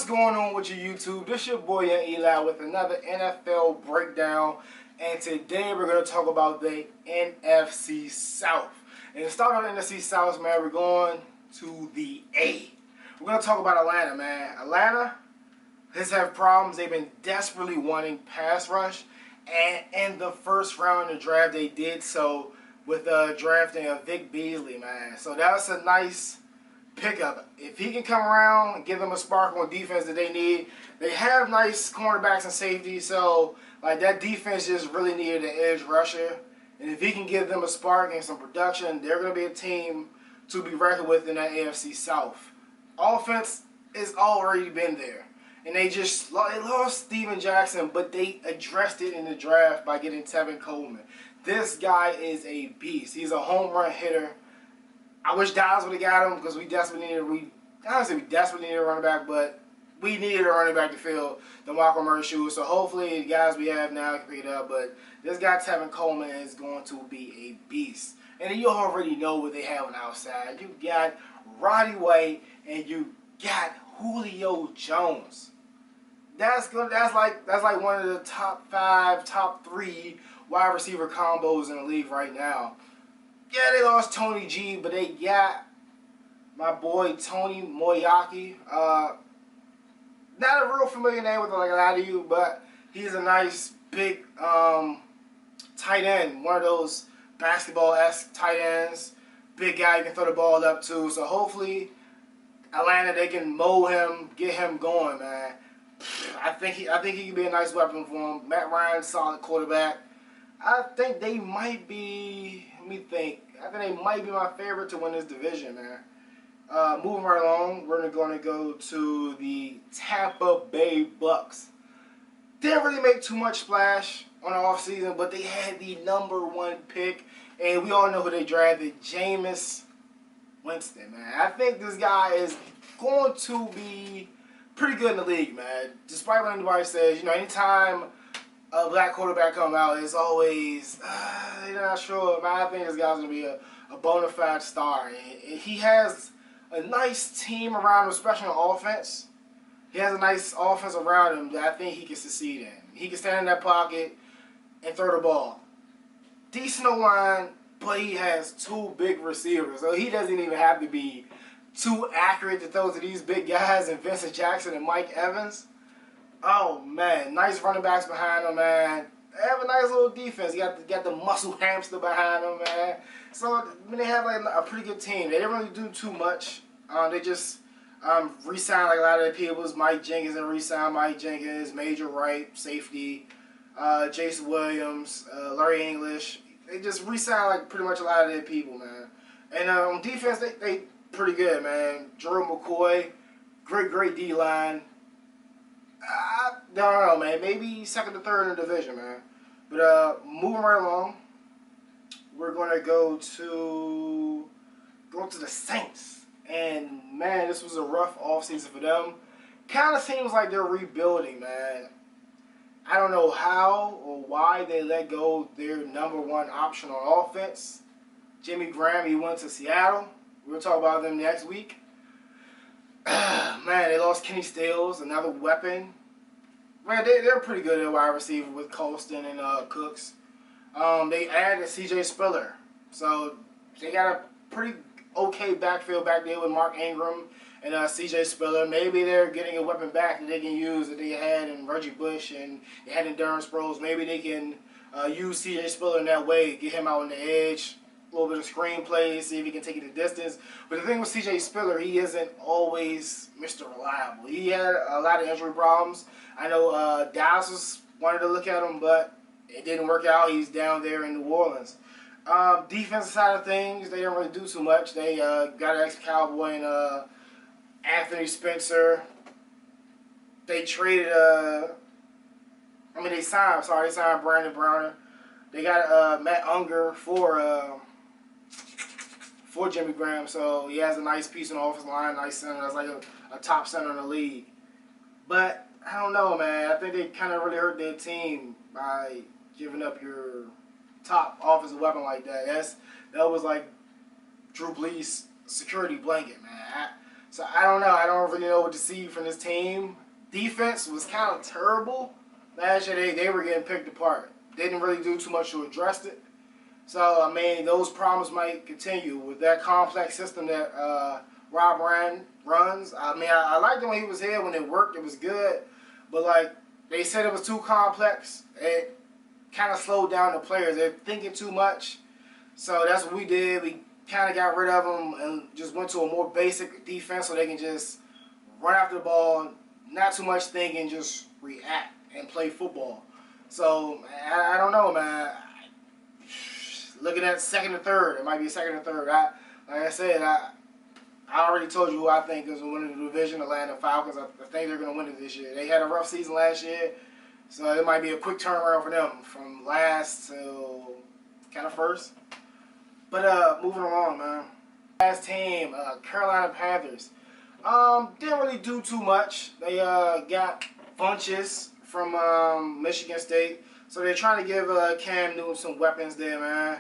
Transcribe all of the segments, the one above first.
What's going on with your YouTube? This your boy Young Eli with another NFL breakdown, and today we're going to talk about the NFC South. And to start on the NFC South, man, we're going to the A. We're going to talk about Atlanta, man. Atlanta has had problems. They've been desperately wanting pass rush, and in the first round of the draft, they did so with drafting Vic Beasley, man. So that's a nice pickup. If he can come around and give them a spark on defense that they need, they have nice cornerbacks and safeties, so like that defense just really needed an edge rusher. And if he can give them a spark and some production, they're going to be a team to be reckoned with in that AFC South. Offense has already been there, and they lost Steven Jackson, but they addressed it in the draft by getting Tevin Coleman. This guy is a beast. He's a home run hitter. I wish DOWS would have got him because we desperately needed a running back, but we needed a running back to fill the Michael Murray shoes. So hopefully the guys we have now can pick it up. But this guy Tevin Coleman is going to be a beast. And you already know what they have on the outside. You got Roddy White and you got Julio Jones. That's like one of the top 5, top 3 wide receiver combos in the league right now. Yeah, they lost Tony G, but they got my boy Tony Moyaki. Not a real familiar name with like a lot of you, but he's a nice big tight end. One of those basketball-esque tight ends. Big guy you can throw the ball up to. So hopefully Atlanta, they can mold him, get him going, man. I think he can be a nice weapon for him. Matt Ryan, solid quarterback. I think they might be. Let me think. I think they might be my favorite to win this division, man. Moving right along, we're going to go to the Tampa Bay Bucks. Didn't really make too much splash on the offseason, but they had the #1 pick, and we all know who they drafted, Jameis Winston, man. I think this guy is going to be pretty good in the league, man. Despite what anybody says, you know, anytime a black quarterback come out, it's always, you're not sure. Man, I think this guy's going to be a bona fide star. And he has a nice team around him, especially on offense. He has a nice offense around him that I think he can succeed in. He can stand in that pocket and throw the ball. Decent O-line, but he has 2 big receivers. So he doesn't even have to be too accurate to throw to these big guys and Vincent Jackson and Mike Evans. Oh, man. Nice running backs behind him, man. They have a nice little defense. You got the muscle hamster behind them, man. So, I mean, they have like a pretty good team. They didn't really do too much. They just re-signed like a lot of the people. Mike Jenkins and re-signed Mike Jenkins, Major Wright, safety, Jason Williams, Larry English. They just re-signed like pretty much a lot of their people, man. And on defense, they pretty good, man. Drew McCoy, great D-line. I don't know, man. Maybe second or third in the division, man. But moving right along, we're gonna go to the Saints. And man, this was a rough offseason for them. Kind of seems like they're rebuilding, man. I don't know how or why they let go their #1 option on offense. Jimmy Graham, he went to Seattle. We'll talk about them next week. Man, they lost Kenny Stills, another weapon. Man, they're pretty good at wide receiver with Colston and Cooks. They added C.J. Spiller. So they got a pretty okay backfield back there with Mark Ingram and C.J. Spiller. Maybe they're getting a weapon back that they can use that they had in Reggie Bush and they had in Darren Sproles. Maybe they can use C.J. Spiller in that way, get him out on the edge. A little bit of screen plays, see if he can take it the distance. But the thing with C.J. Spiller, he isn't always Mr. Reliable. He had a lot of injury problems. I know Dallas wanted to look at him, but it didn't work out. He's down there in New Orleans. Defensive side of things, they didn't really do too much. They got an ex-Cowboy and Anthony Spencer. They traded, they signed Brandon Browner. They got Matt Unger for Jimmy Graham, so he has a nice piece on the offensive line, nice center. That's like a top center in the league. But I don't know, man. I think they kind of really hurt their team by giving up your top offensive weapon like that. That was like Drew Brees' security blanket, man. So I don't know. I don't really know what to see from this team. Defense was kind of terrible. Last year they were getting picked apart. They didn't really do too much to address it. So, I mean, those problems might continue with that complex system that Rob runs. I mean, I liked it when he was here. When it worked, it was good. But, like, they said it was too complex. It kind of slowed down the players. They're thinking too much. So that's what we did. We kind of got rid of them and just went to a more basic defense so they can just run after the ball, not too much thinking, just react and play football. So, I don't know, man. Looking at second and third, it might be second and third. Like I said, I already told you who I think is going to win the division, Atlanta Falcons. I think they're going to win it this year. They had a rough season last year, so it might be a quick turnaround for them from last to kind of first. But moving along, man. Last team, Carolina Panthers. Didn't really do too much. They got Funches from Michigan State, so they're trying to give Cam Newton some weapons there, man.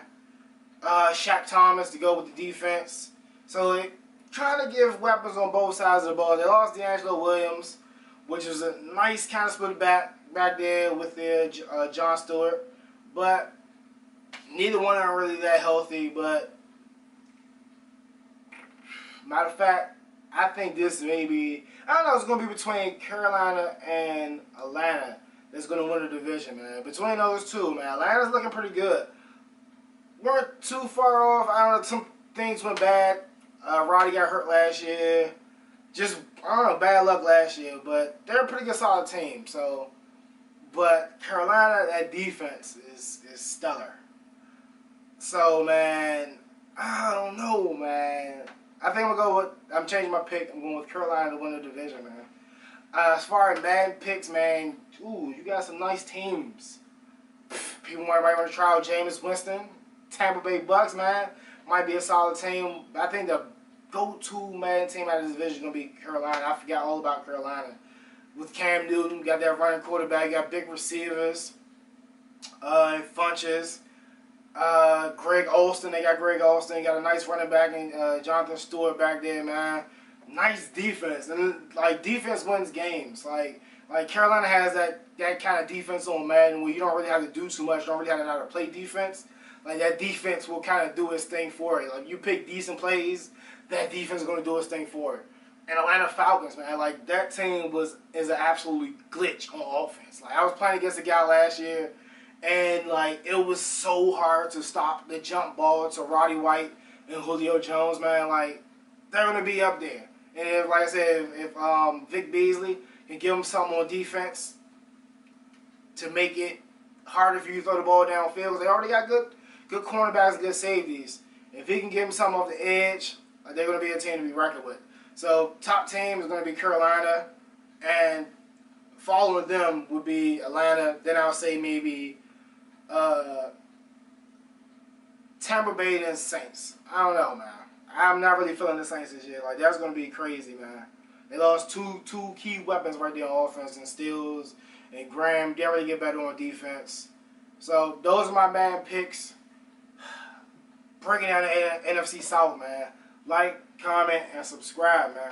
Shaq Thomas to go with the defense. So they're trying to give weapons on both sides of the ball. They lost D'Angelo Williams, which was a nice kind of split back there with their John Stewart. But neither one are really that healthy. But matter of fact, I think this may be, I don't know, it's going to be between Carolina and Atlanta that's going to win the division, man. Between those two, man, Atlanta's looking pretty good. Weren't too far off. I don't know, some things went bad. Roddy got hurt last year. Just, I don't know, bad luck last year. But they're a pretty good solid team. So, but Carolina, that defense is stellar. So, man, I don't know, man. I think I'm going to go with, I'm changing my pick. I'm going with Carolina to win the division, man. As far as Madden picks, man, ooh, you got some nice teams. People might want to try out Jameis Winston. Tampa Bay Bucks, man, might be a solid team. I think the go-to Madden team out of this division is going to be Carolina. I forgot all about Carolina. With Cam Newton, got that running quarterback, got big receivers, Funches. Greg Olsen, they got Greg Olsen. Got a nice running back and Jonathan Stewart back there, man. Nice defense, and like defense wins games. Like Carolina has that kind of defense on Madden where you don't really have to do too much. Don't really have to know how to play defense. Like that defense will kind of do its thing for it. Like you pick decent plays, that defense is going to do its thing for it. And Atlanta Falcons, man, like that team is an absolutely glitch on offense. Like I was playing against a guy last year. And, like, it was so hard to stop the jump ball to Roddy White and Julio Jones, man. Like, they're going to be up there. And, if, like I said, if Vic Beasley can give them something on defense to make it harder for you to throw the ball downfield, because they already got good cornerbacks and good safeties. If he can give them something off the edge, they're going to be a team to be reckoned with. So, top team is going to be Carolina. And following them would be Atlanta. Then I'll say maybe Tampa Bay and Saints. I don't know, man. I'm not really feeling the Saints this year. Like, that's going to be crazy, man. They lost two key weapons right there on offense, and Stills and Graham. Didn't really get better on defense. So, those are my man picks. Breaking down the NFC South, man. Like, comment, and subscribe, man.